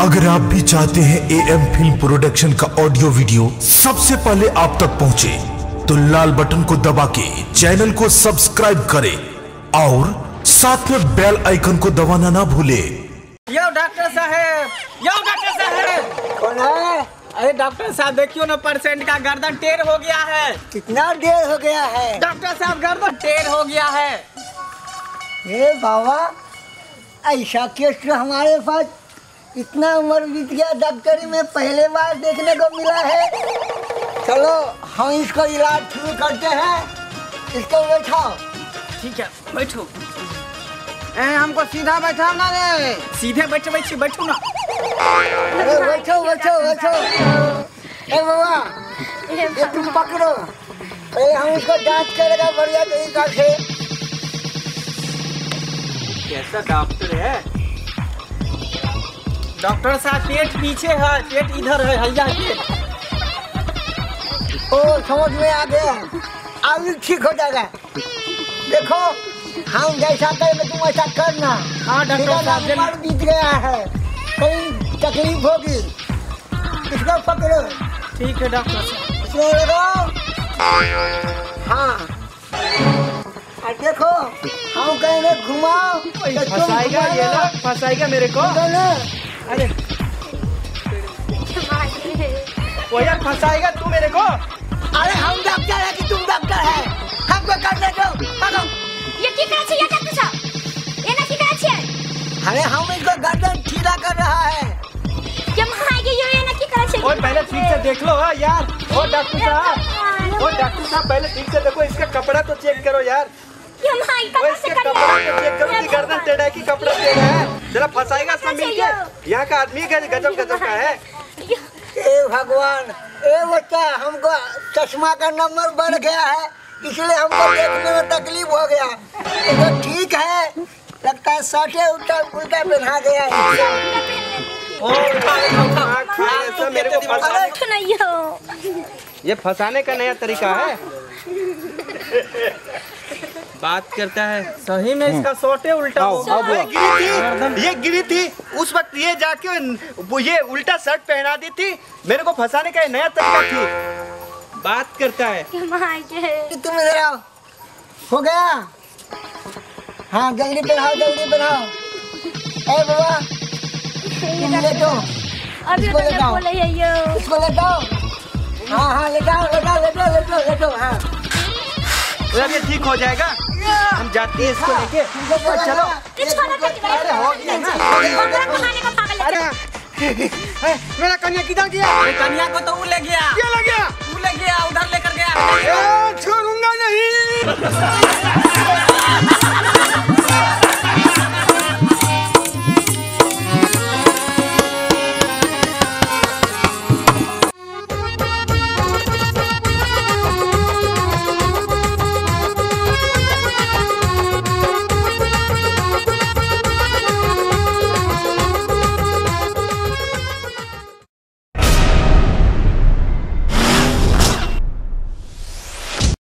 अगर आप भी चाहते हैं AM फिल्म प्रोडक्शन का ऑडियो वीडियो सबसे पहले आप तक पहुंचे, तो लाल बटन को दबा के चैनल को सब्सक्राइब करें और साथ में बेल आइकन को दबाना ना भूले। यो डॉक्टर साहब, यो डॉक्टर साहब। कौन है? अरे डॉक्टर साहब देखियो ना, पेशेंट का गर्दन टेढ़ हो गया है। कितना देर हो गया है? डॉक्टर साहब गर्दन टेढ़ हो गया है। हे बाबा, ऐसा केस तो हमारे पास इतना उम्र बीत गया डॉक्टरी में पहले बार देखने को मिला है। चलो हम इसको इलाज शुरू करते हैं। इसको बैठाओ। ठीक है, बैठो। हमको सीधा बैठाओ ना रे। सीधे बैठो ना। अरे बैठो बैठो बैठो। ए बाबा, ये तुम पकड़ो। पहले हम इसको जांच करेगा बढ़िया तरीका से। कैसा डॉक्टर है? डॉक्टर साहब पेट पीछे है, पेट इधर है, हैया पेट। ओ समझ में आ गया, अभी ठीक हो जाएगा। देखो हम जैसा करेंगे तुम ऐसा करना। हाँ डॉक्टर साहब, उम्र बीत गया है, कहीं तकलीफ होगी। इसको पकड़ो। ठीक है डॉक्टर साहब। इसको लगाओ। हाँ, और देखो हम कहेंगे घुमाओ, फंसाएगा ये ना, फंसाएगा मेरे को। अरे वो यार फंसाएगा तू मेरे को। अरे हम डॉक्टर है कि तुम डॉक्टर है? हमको करने दो। पकड़ो। ये की करे छे डॉक्टर साहब? ये ना की करे छे? अरे हम इसको गर्दन सीधा कर रहा है। ये मागे ये ना की करे छे? और पहले ठीक से देख लो। हाँ यार, ओ डॉक्टर साहब पहले ठीक से देखो, इसका कपड़ा तो चेक करो यार। ये मागे का से कपड़ा तो चेक करो कि गर्दन टेढ़ा है कि कपड़ा टेढ़ा है। जरा फंसाएगा सब मिलके। यहाँ का आदमी गजब का है। ए भगवान, ए बच्चा, हमको चश्मा का नंबर बढ़ गया है, इसलिए हमको देखने में तकलीफ हो गया। तो ठीक है, लगता है सटे उल्टा पहना गया है। मेरे को ये फंसाने का नया तरीका है। बात करता है सही में, इसका सोटे उल्टा ये गिरी थी उस वक्त, ये जाके वो ये उल्टा शर्ट पहना दी थी। मेरे को फंसाने का नया तरीका थी। बात करता है। तुम इधर आओ। हो गया? हाँ जल्दी पहनाओ, जल्दी पहनाओ। ए बाबा, तुम लेटो। इसको लेटाओ, इसको लेटाओ। हाँ लेटाओ। हाँ ये ठीक हो जाएगा। हम जाते हैं इसको लेके। चलो। मेरा कन्या किधर गया? कन्या को तो वो ले गया। क्या ले गया? वो ले गया, उधर लेकर गया। छोड़ूंगा नहीं।